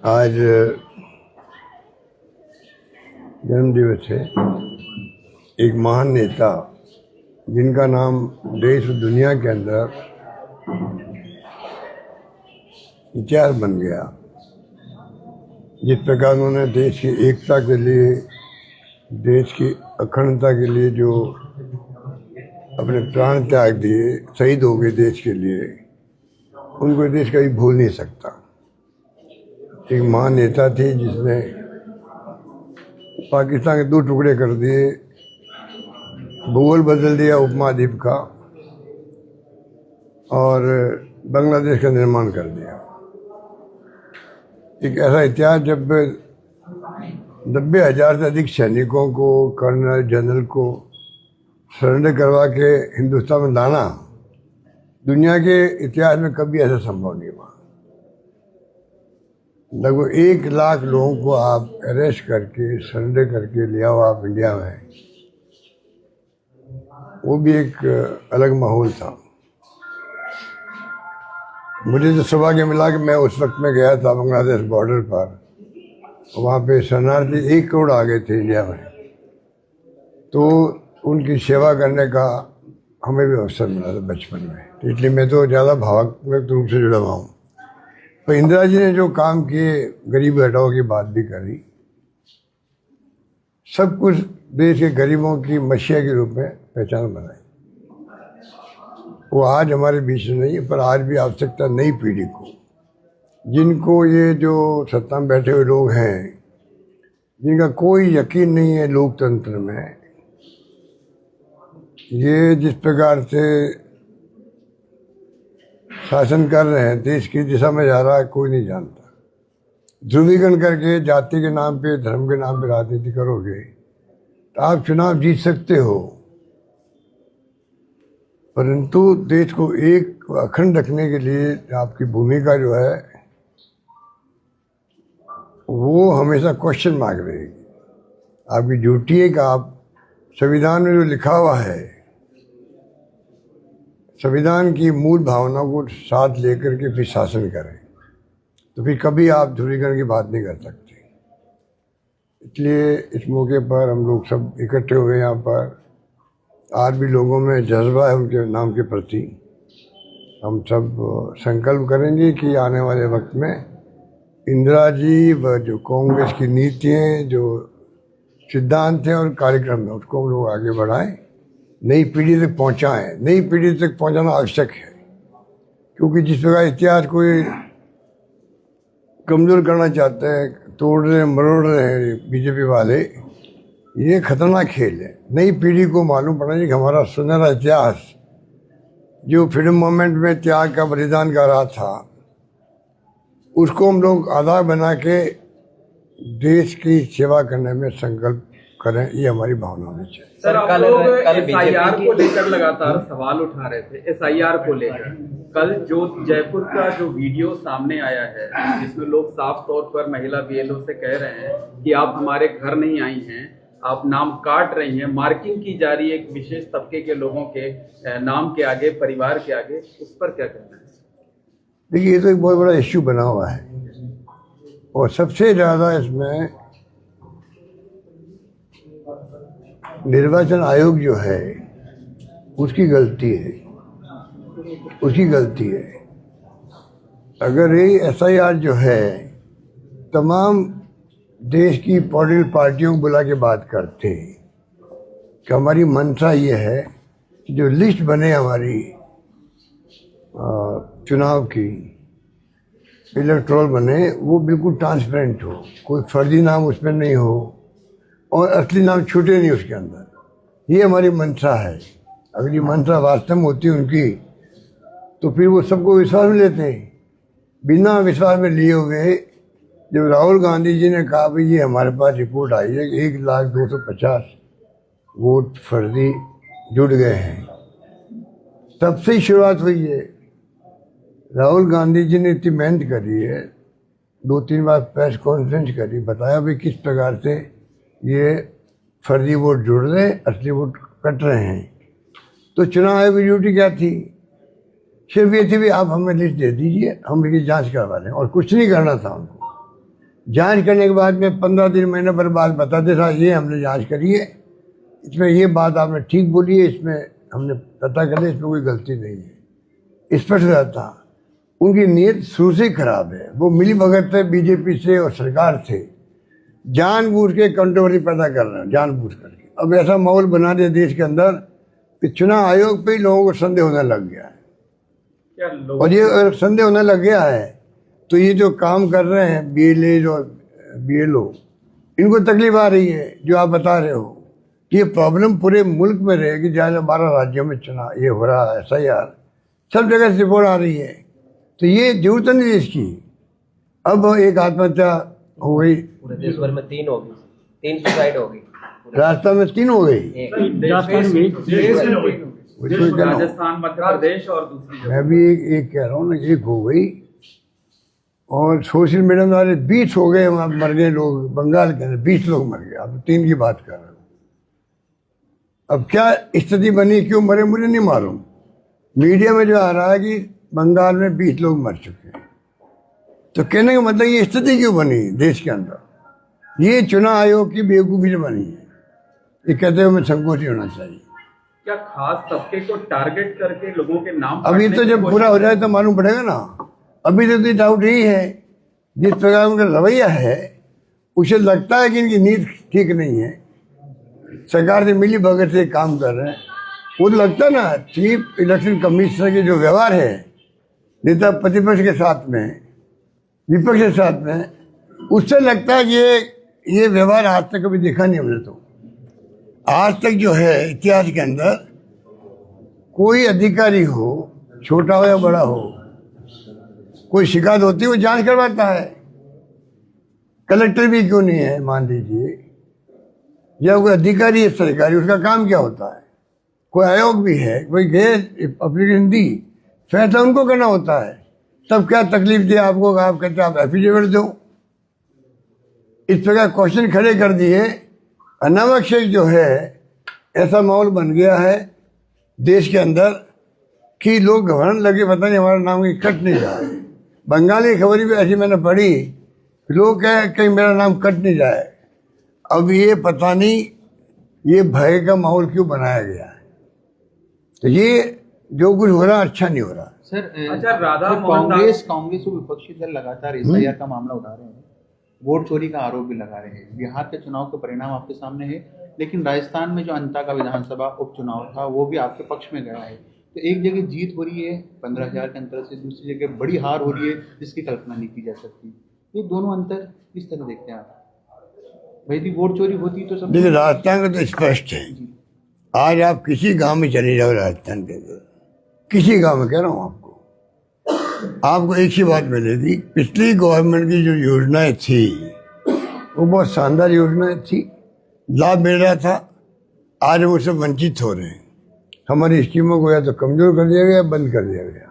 आज जन्म दिवस है एक महान नेता जिनका नाम देश और दुनिया के अंदर इतिहास बन गया। जिस प्रकार उन्होंने देश की एकता के लिए, देश की अखंडता के लिए जो अपने प्राण त्याग दिए, शहीद हो गए देश के लिए, उनको देश कभी भूल नहीं सकता। एक महान नेता थी जिसने पाकिस्तान के 2 टुकड़े कर दिए, भूगोल बदल दिया उपमहाद्वीप का और बांग्लादेश का निर्माण कर दिया। एक ऐसा इतिहास जब 90,000 से अधिक सैनिकों को, कर्नल जनरल को सरेंडर करवा के हिंदुस्तान में लाना, दुनिया के इतिहास में कभी ऐसा संभव नहीं हुआ। लगभग 1 लाख लोगों को आप अरेस्ट करके सरेंडर करके लिया हो आप इंडिया में, वो भी एक अलग माहौल था। मुझे जो सुबह के मिला कि मैं उस वक्त में गया था बांग्लादेश बॉर्डर पर, वहाँ पे शरणार्थी 1 करोड़ आ गए थे इंडिया में, तो उनकी सेवा करने का हमें भी अवसर मिला था बचपन में। तो इसलिए मैं तो ज़्यादा भावनात्मक रूप से जुड़ा हुआ हूँ। तो इंदिरा जी ने जो काम किए, गरीब हटाओ की बात भी करी, सब कुछ देश के गरीबों की मसीहा के रूप में पहचान बनाई। वो आज हमारे बीच में नहीं है, पर आज भी आवश्यकता नई पीढ़ी को, जिनको ये जो सत्ता में बैठे हुए लोग हैं, जिनका कोई यकीन नहीं है लोकतंत्र में, ये जिस प्रकार से शासन कर रहे हैं, देश की दिशा में जा रहा है, कोई नहीं जानता। ध्रुवीकरण करके जाति के नाम पे, धर्म के नाम पे राजनीति करोगे तो आप चुनाव जीत सकते हो, परंतु देश को एक अखंड रखने के लिए आपकी भूमिका जो है वो हमेशा क्वेश्चन मार्क रहेगी। आपकी ड्यूटी है कि आप संविधान में जो लिखा हुआ है, संविधान की मूल भावना को साथ लेकर के फिर शासन करें, तो फिर कभी आप ध्रुवीकरण की बात नहीं कर सकते। इसलिए इस मौके पर हम लोग सब इकट्ठे हुए यहाँ पर। आज भी लोगों में जज्बा है उनके नाम के प्रति। हम सब संकल्प करेंगे कि आने वाले वक्त में इंदिरा जी व जो कांग्रेस की नीतियाँ, जो सिद्धांत हैं और कार्यक्रम है, उसको हम लोग आगे बढ़ाएं, नई पीढ़ी तक पहुँचाएँ। नई पीढ़ी तक पहुँचाना आवश्यक है, क्योंकि जिस प्रकार इतिहास कोई कमज़ोर करना चाहते हैं, तोड़ रहे मरोड़ रहे हैं बीजेपी वाले, ये खतरनाक खेल है। नई पीढ़ी को मालूम पड़ना चाहिए कि हमारा सुनहरा इतिहास जो फ्रीडम मूवमेंट में त्याग का बलिदान का रहा था, उसको हम लोग आधार बना के देश की सेवा करने में संकल्प करें, ये हमारी भावना होनी चाहिए। सर, आप लोग एसआईआर को लेकर लगातार सवाल उठा रहे थे। एसआईआर को लेकर कल जो जयपुर का जो वीडियो सामने आया है, जिसमें लोग साफ तौर पर महिला बीएलओ से कह रहे हैं कि आप हमारे घर नहीं आई हैं, आप नाम काट रही हैं, मार्किंग की जा रही है एक विशेष तबके के लोगों के नाम के आगे, परिवार के आगे, उस पर क्या कहना है? देखिए, ये तो एक बहुत बड़ा इश्यू बना हुआ है और सबसे ज़्यादा इसमें निर्वाचन आयोग जो है उसकी गलती है, उसकी गलती है। अगर ये एसआईआर जो है तमाम देश की पॉलिटिकल पार्टियों को बुला के बात करते हैं कि हमारी मंशा ये है कि जो लिस्ट बने हमारी चुनाव की, इलेक्टोरल बने, वो बिल्कुल ट्रांसपेरेंट हो, कोई फर्जी नाम उसमें नहीं हो और असली नाम छूटे नहीं उसके अंदर। ये हमारी मंशा है। अगर ये मंशा वास्तव में होती है उनकी, तो फिर वो सबको विश्वास में लेते हैं। बिना विश्वास में लिए हुए जब राहुल गांधी जी ने कहा भाई ये हमारे पास रिपोर्ट आई है कि 1,02,50 वोट फर्जी जुड़ गए हैं, तब से ही शुरुआत हुई है। राहुल गांधी जी ने इतनी मेहनत करी है, 2-3 बार प्रेस कॉन्फ्रेंस करी, बताया भाई किस प्रकार से ये फर्जी वोट जुड़ रहे, असली वोट कट रहे हैं। तो चुनाव आयोग की ड्यूटी क्या थी? सिर्फ ये थी भी आप हमें लिस्ट दे दीजिए, हम इसकी जांच करवा लें, और कुछ नहीं करना था उनको। जांच करने के बाद में 15 दिन महीने पर बाद बताते था ये हमने जांच करी है, इसमें ये बात आपने ठीक बोली है, इसमें हमने पता कर लिया, इसमें कोई गलती नहीं है। स्पष्ट रहता उनकी नीयत शुरू से ही खराब है। वो मिली भगत है बीजेपी से और सरकार से, जानबूझ के कंट्रोवर्सी पैदा कर रहे हैं जानबूझ करके। अब ऐसा माहौल बना दिया देश के अंदर कि चुनाव आयोग पे ही लोगों को संदेह होने लग गया है। क्या लोग और ये अगर संदेह होने लग गया है तो ये जो काम कर रहे हैं BLA और BLO, इनको तकलीफ आ रही है। जो आप बता रहे हो ये प्रॉब्लम पूरे मुल्क में रहेगी, जहाँ 12 राज्यों में चुनाव ये हो रहा है, SIR सब जगह से रिपोर्ट आ रही है, तो ये जरूरत नहीं इसकी। अब एक आत्महत्या हो गई, पूरे देश भर में 3 होगी, 3 सुसाइड होगी, राजस्थान में 3 हो गई, राजस्थान, मध्य प्रदेश और दूसरी जगह। मैं भी एक कह रहा हूँ ना, एक हो गई और सोशल मीडिया में वाले 20 हो गए, वहाँ मर गए लोग, बंगाल के अंदर 20 लोग मर गए। अब 3 की बात कर रहे हो। अब क्या स्थिति बनी, क्यों मरे मुझे नहीं मालूम। मीडिया में जो आ रहा है कि बंगाल में 20 लोग मर चुके हैं, तो कहने का मतलब ये स्थिति क्यों बनी देश के अंदर? ये चुनाव आयोग की बेवकूफ़ी से बनी है। ये कहते हुए मैं संकोच नहीं होना चाहिए। क्या खास तबके को टारगेट करके लोगों के नाम अभी तो जब पूरा हो जाए तो मालूम पड़ेगा ना। अभी तो डाउट यही है, जिस प्रकार उनका रवैया है उसे लगता है कि इनकी नीति ठीक नहीं है, सरकार से मिली भगत से काम कर रहे हैं। वो तो लगता है ना, चीफ इलेक्शन कमिश्नर के जो व्यवहार है नेता प्रतिपक्ष के साथ में, विपक्ष के साथ में, उससे लगता है कि ये व्यवहार आज तक कभी देखा नहीं हमने। तो आज तक जो है इतिहास के अंदर कोई अधिकारी हो, छोटा हो या बड़ा हो, कोई शिकायत होती है वो जांच करवाता है। कलेक्टर भी क्यों नहीं है मान लीजिए, या कोई अधिकारी है सरकारी, उसका काम क्या होता है? कोई आयोग भी है, कोई गए एप्लीकेशन दी, फैसला उनको करना होता है। तब क्या तकलीफ दिया आपको, आप कहते आप एफिडेविट दो। इस प्रकार क्वेश्चन खड़े कर दिए, अनावश्यक जो है ऐसा माहौल बन गया है देश के अंदर कि लोग घबराने लगे, पता नहीं हमारा नाम कहीं कट नहीं जाए। बंगाली खबर भी ऐसी मैंने पढ़ी, लोग कहे कहीं मेरा नाम कट नहीं जाए। अब ये पता नहीं ये भय का माहौल क्यों बनाया गया है। तो ये जो कुछ हो रहा अच्छा नहीं हो रहा सर। अच्छा, राधा सर, मोहन कांग्रेस और विपक्षी दल लगातार SIR का मामला उठा रहे हैं, वोट चोरी का आरोप भी लगा रहे हैं। बिहार के चुनाव के परिणाम आपके सामने है, लेकिन राजस्थान में जो अंता का विधानसभा उपचुनाव था वो भी आपके पक्ष में गया है। तो एक जगह जीत हो रही है 15,000 के अंतर से, दूसरी जगह बड़ी हार हो रही है जिसकी कल्पना नहीं की जा सकती। ये दोनों अंतर किस तरह देखते हैं आप? भाई यदि वोट चोरी होती तो सब। देखिए, राजस्थान का तो स्पष्ट है। आज आप किसी गांव में चले जाओ राजस्थान के अंदर, किसी गांव में कह रहा हूँ आपको एक ही बात मिलेगी। पिछली गवर्नमेंट की जो योजनाएं थी वो बहुत शानदार योजनाएं थी, लाभ मिल रहा था। आज वो सब वंचित हो रहे हैं। हमारी स्कीमों को या तो कमजोर कर दिया गया, बंद कर दिया गया।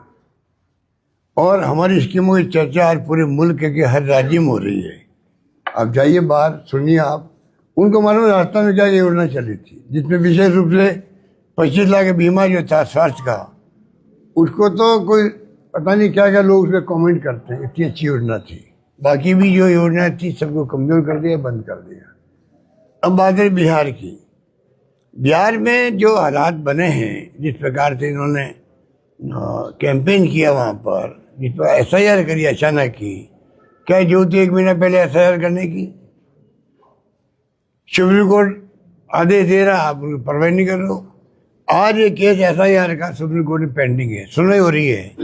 और हमारी स्कीमों की चर्चा आज पूरे मुल्क के हर राज्य में हो रही है। आप जाइए बाहर, सुनिए आप, उनको मालूम राजस्थान में क्या योजना चली थी, जिसमें विशेष रूप से 25 लाख का बीमा जो था स्वास्थ्य का, उसको तो कोई पता नहीं क्या क्या लोग उस पर कॉमेंट करते हैं, इतनी अच्छी योजना थी। बाकी भी जो योजना थी सबको कमजोर कर दिया, बंद कर दिया। अब बात है बिहार की। बिहार में जो हालात बने हैं, जिस प्रकार से इन्होंने कैंपेन किया वहाँ पर, जिस पर SIR करी अचानक की, क्या जरूरत थी 1 महीना पहले SIR करने की? सुप्रीम कोर्ट आदेश दे रहा, आप उनको परवाह नहीं कर रहे हो। आज ये केस SIR का सुप्रीम कोर्ट में पेंडिंग है, सुनवाई हो रही है,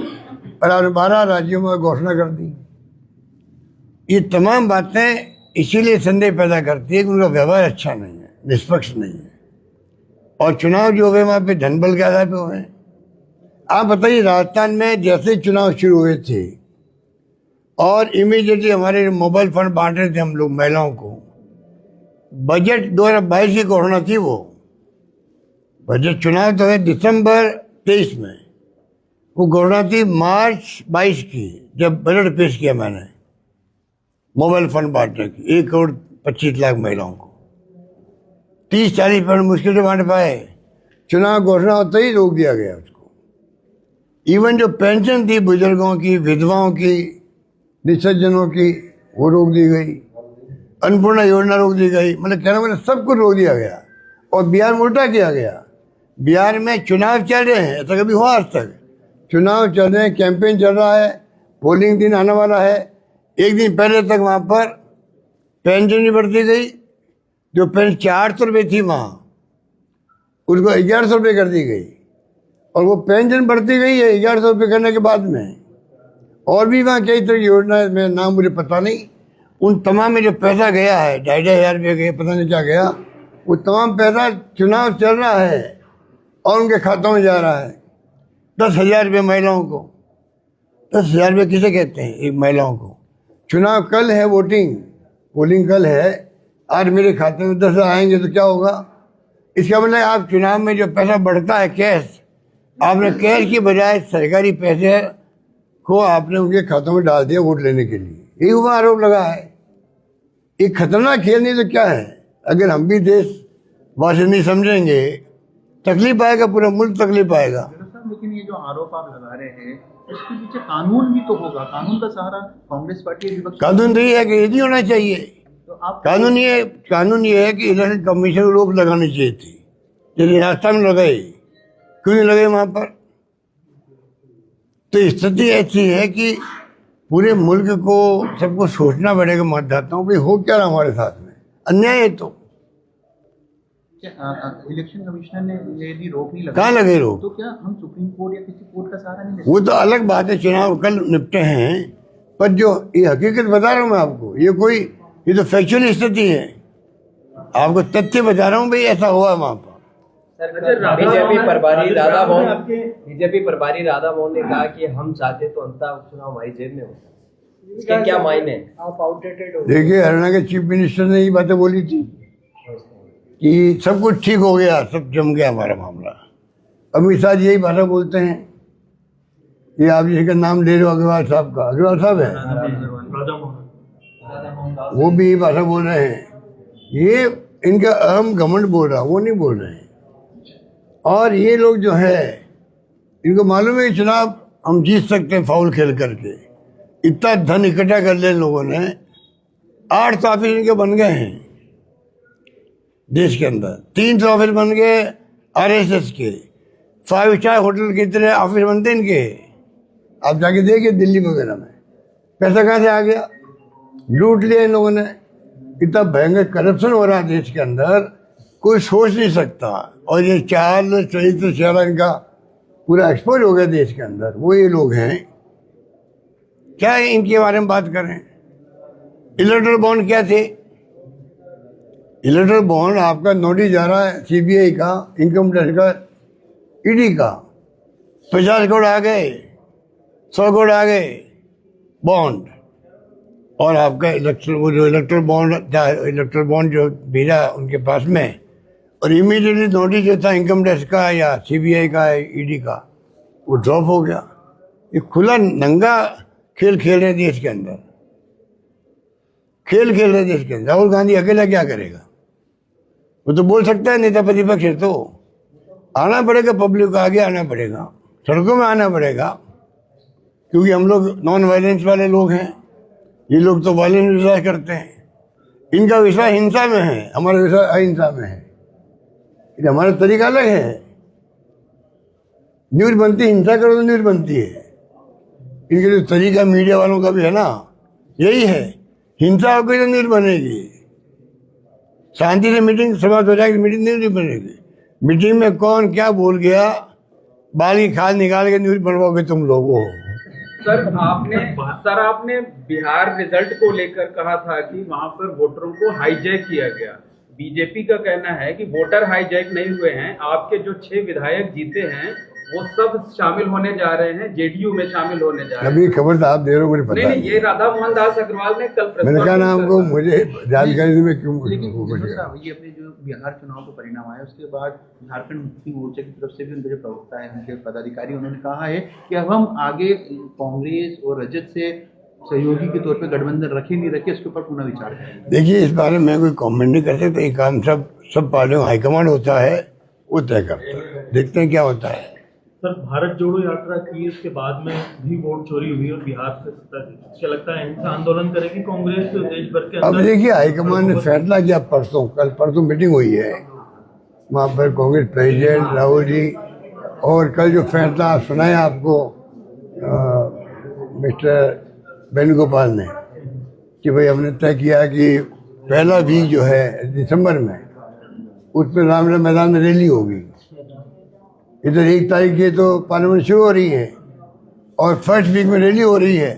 और आपने 12 राज्यों में घोषणा कर दी। ये तमाम बातें इसीलिए संदेह पैदा करती है कि उनका व्यवहार अच्छा नहीं है, निष्पक्ष नहीं है। और चुनाव जो हुए वहाँ पे धनबल के आधार पे हुए। आप बताइए, राजस्थान में जैसे चुनाव शुरू हुए थे और इमीडिएटली हमारे मोबाइल फंड बांट रहे थे हम लोग महिलाओं को, बजट 2022 की घोषणा थी। वो बजट चुनाव तो है दिसंबर 23 में, वो घोषणा थी मार्च 22 की, जब बजट पेश किया मैंने मोबाइल फंड बांटने की 1 करोड़ 25 लाख महिलाओं को। 30-40 फंड मुश्किल से बांट पाए, चुनाव घोषणा होते ही रोक दिया गया उसको। इवन जो पेंशन थी बुजुर्गों की, विधवाओं की, निसज्जनों की, वो रोक दी गई, अन्नपूर्णा योजना रोक दी गई, मतलब कहना मैंने सब कुछ रोक दिया गया। और बिहार में उल्टा किया गया, बिहार में चुनाव चल रहे हैं, ऐसा कभी हुआ आज तक? चुनाव चल रहे हैं, कैंपेन चल रहा है, पोलिंग दिन आने वाला है, एक दिन पहले तक वहाँ पर पेंशन नहीं बढ़ती गई। जो पेंशन 400 रुपये थी वहाँ, उसको 1100 रुपये कर दी गई, और वो पेंशन बढ़ती गई है 1100 रुपये करने के बाद में। और भी वहाँ कई तरह की योजना, में नाम मुझे पता नहीं, उन तमाम में जो पैसा गया है, 2,500 रुपये गए, पता नहीं क्या गया, वो तमाम पैसा चुनाव चल रहा है और उनके खातों में जा रहा है। 10,000 रुपये महिलाओं को, 10,000 रुपये किसे कहते हैं एक महिलाओं को? चुनाव कल है, वोटिंग पोलिंग कल है, आज मेरे खाते में 10,000 आएंगे तो क्या होगा? इसका मतलब आप चुनाव में जो पैसा बढ़ता है कैश, आपने कैश की बजाय सरकारी पैसे को आपने उनके खातों में डाल दिया वोट लेने के लिए। यही हुआ, आरोप लगा है। एक खतरनाक खेल नहीं तो क्या है? अगर हम भी देशवासी नहीं समझेंगे, तकलीफ आएगा, पूरा मुल्क तकलीफ आएगा। लेकिन ये जो आरोप आप लगा रहे हैं, इसके पीछे कानून भी तो होगा, कानून का सहारा कांग्रेस पार्टी विपक्ष। कानून तो ये है कि ये नहीं होना चाहिए। तो आप कानून ये है कि इलेक्शन कमीशन को रोक लगानी चाहिए थी, जैसे राजस्थान में लगाई, क्यों नहीं लगाई वहां पर? तो स्थिति ऐसी है कि पूरे मुल्क को सबको सोचना पड़ेगा, मतदाताओं भाई हो क्या रहा हमारे साथ में, अन्याय है। तो इलेक्शन कमिश्नर ने यदि रोक नहीं कहाँ लगे रोक? तो क्या हम सुप्रीम कोर्ट या किसी कोर्ट का सहारा नहीं ले? वो तो अलग बात है, चुनाव कल निपटे हैं, पर जो ये हकीकत बता रहा हूँ मैं आपको, ये तो फैक्चुअल स्थिति है, आपको तथ्य बता रहा हूँ भाई, ऐसा हुआ वहाँ पर। बीजेपी प्रभारी राधा मोहन ने कहा कि हम चाहते तो अंतः उपचुनाव हमारी जेब में होता। इसके क्या मायने? आप आउटडेटेड हो। देखिए, हरियाणा के चीफ मिनिस्टर ने ये बातें बोली थी कि सब कुछ ठीक हो गया, सब जम गया हमारा मामला। अमित शाह यही भाषा बोलते हैं। ये आप जिसका नाम ले रहे हो, अग्रवाल साहब का, अग्रवाल साहब है, वो भी यही भाषा बोल रहे हैं। ये इनका अहम घमंड बोल रहा, वो नहीं बोल रहे हैं। और ये लोग जो है, इनको मालूम है कि चुनाव हम जीत सकते हैं फाउल खेल करके। इतना धन इकट्ठा कर लिया लोगों ने, 8 ऑफिस इनके बन गए हैं देश के अंदर, 300 ऑफिस बन गए RSS के, 5 स्टार होटल के इतने ऑफिस बनते इनके। आप जाके देखिए दिल्ली वगैरह में, पैसा कहाँ से आ गया? लूट लिया इन लोगों ने। इतना भयंकर करप्शन हो रहा है देश के अंदर, कोई सोच नहीं सकता। और ये चाल चरित्र चेहरा इनका पूरा एक्सपोज हो गया देश के अंदर। वो ये लोग हैं, क्या है इनके बारे में बात करें? इलेक्टोरल बॉन्ड क्या थे? इलेक्टोरल बॉन्ड आपका नोटिस जा रहा है CBI का, इनकम टैक्स का, ED का, 50 करोड़ आ गए, 100 करोड़ आ गए बॉन्ड। और आपका इलेक्टोरल बॉन्ड जो भेजा उनके पास में, और इमीडिएटली नोटिस जो था इनकम टैक्स का या CBI का, ED का, वो ड्रॉप हो गया। ये खुला नंगा खेल खेल रहे देश के अंदर, खेल खेल रहे देश के अंदर। राहुल गांधी अकेला क्या करेगा? वो तो बोल सकता है, नेता प्रतिपक्ष है, तो आना पड़ेगा, पब्लिक को आगे आना पड़ेगा, सड़कों में आना पड़ेगा, क्योंकि हम लोग नॉन वायलेंस वाले लोग हैं। ये लोग तो वायलेंस विश्वास करते हैं, इनका विश्वास हिंसा में है, हमारा विश्वास अहिंसा में है। ये हमारा तरीका अलग है। न्यूज़ बनती हिंसा करो तो न्यूज़ बनती है। इनके जो तरीका मीडिया वालों का भी है ना, यही है, हिंसा होगी तो न्यूज़ बनेगी। शांति से मीटिंग समाप्त हो जाएगी, मीटिंग नहीं बनेगी। मीटिंग में कौन क्या बोल गया, बाल की खाल निकाल के न्यूज़ बनवाओगे तुम लोगों। सर आपने बिहार रिजल्ट को लेकर कहा था कि वहां पर वोटरों को हाईजैक किया गया। बीजेपी का कहना है कि वोटर हाईजैक नहीं हुए हैं, आपके जो 6 विधायक जीते हैं वो सब शामिल होने जा रहे हैं, JDU में शामिल होने जा रहे हैं। अभी खबर तो आप दे रहे हो, मुझे पता नहीं, ये राधा मोहन दास अग्रवाल ने कल मैंने कहा ना आपको, मुझे जानकारी में क्यों। लेकिन ये अपने जो बिहार चुनाव का परिणाम आया, उसके बाद झारखंड मुक्ति मोर्चा की तरफ से भी उनके जो प्रवक्ता है, उनके पदाधिकारी, उन्होंने कहा है कि अब हम आगे कांग्रेस और रजत से सहयोगी के तौर पे गठबंधन रखे नहीं रखे, इसके ऊपर पुनः विचार करें। देखिए, इस बारे में कोई कमेंट नहीं कर सकते। ये काम सब पार्टियों हाईकमांड होता है, वो तय करता है। देखते हैं क्या होता है। सर, भारत जोड़ो यात्रा की उसके बाद में भी वोट चोरी हुई और बिहार से सत्ता थी। क्या लगता है हिंसा आंदोलन करेगी कांग्रेस देश भर के अब अंदर? देखिए हाईकमान ने फैसला किया परसों मीटिंग हुई है वहाँ पर कांग्रेस प्रेसिडेंट राहुल जी, और कल जो फैसला सुनाया आपको मिस्टर वेणुगोपाल ने कि भाई हमने तय किया कि पहला वीक जो है दिसंबर में उसमें रामलीला मैदान में रैली होगी। इधर 1 तारीख की तो पार्लियामेंट शुरू हो रही है और फर्स्ट वीक में रैली हो रही है।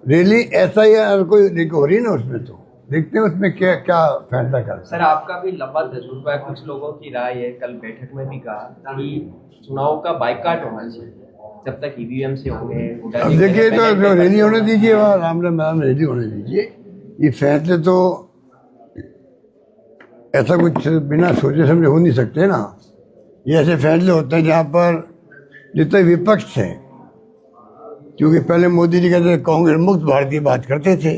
रैली ऐसा ही कोई हो रही है ना, उसमें तो देखते हैं उसमें क्या क्या फैसला कर। सर, आपका भी लंबा तजुर्बा है, कुछ लोगों की राय है, कल बैठक में भी कहा कि चुनाव का बाइकाट होना चाहिए जब तक ईवीएम से होंगे। अब देखिए तो रैली होने दीजिए, वहाँ रामलीला मैदान में रैली होने दीजिए। ये फैसले तो ऐसा कुछ बिना सोचे समझे हो नहीं सकते ना। ये ऐसे फैसले होते हैं जहाँ पर जितने विपक्ष हैं, क्योंकि पहले मोदी जी कहते थे कांग्रेस मुक्त भारत की बात करते थे,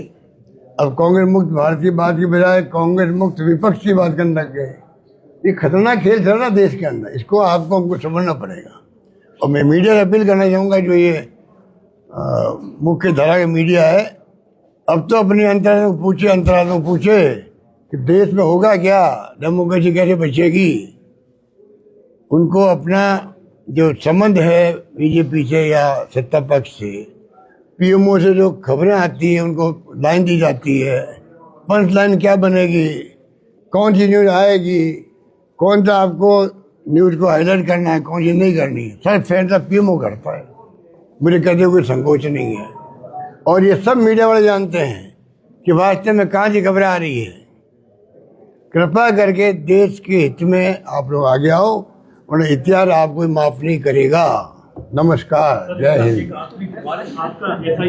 अब कांग्रेस मुक्त भारत की बात की बजाय कांग्रेस मुक्त विपक्ष की बात करने लग गए। ये खतरनाक खेल चल रहा देश के अंदर, इसको हमको समझना पड़ेगा। और मैं मीडिया से अपील करना चाहूँगा, जो ये मुख्य धारा का मीडिया है, अब तो अपनी अंतरालों पूछे कि देश में होगा क्या, डेमोक्रेसी कैसे बचेगी। उनको अपना जो संबंध है बीजेपी से या सत्ता पक्ष से, पीएमओ से जो खबरें आती हैं उनको लाइन दी जाती है, पंच लाइन क्या बनेगी, कौन सी न्यूज़ आएगी, कौन सा आपको न्यूज़ को हाईलाइट करना है, कौन सी नहीं करनी है, सर फैसला पीएमओ करता है। मुझे कहते हुए कोई संकोच नहीं है। और ये सब मीडिया वाले जानते हैं कि वास्तव में कहाँ से खबरें आ रही है। कृपया करके देश के हित में आप लोग आगे आओ, वरना इतिहास आपको माफ नहीं करेगा। नमस्कार, जय हिंद। आपका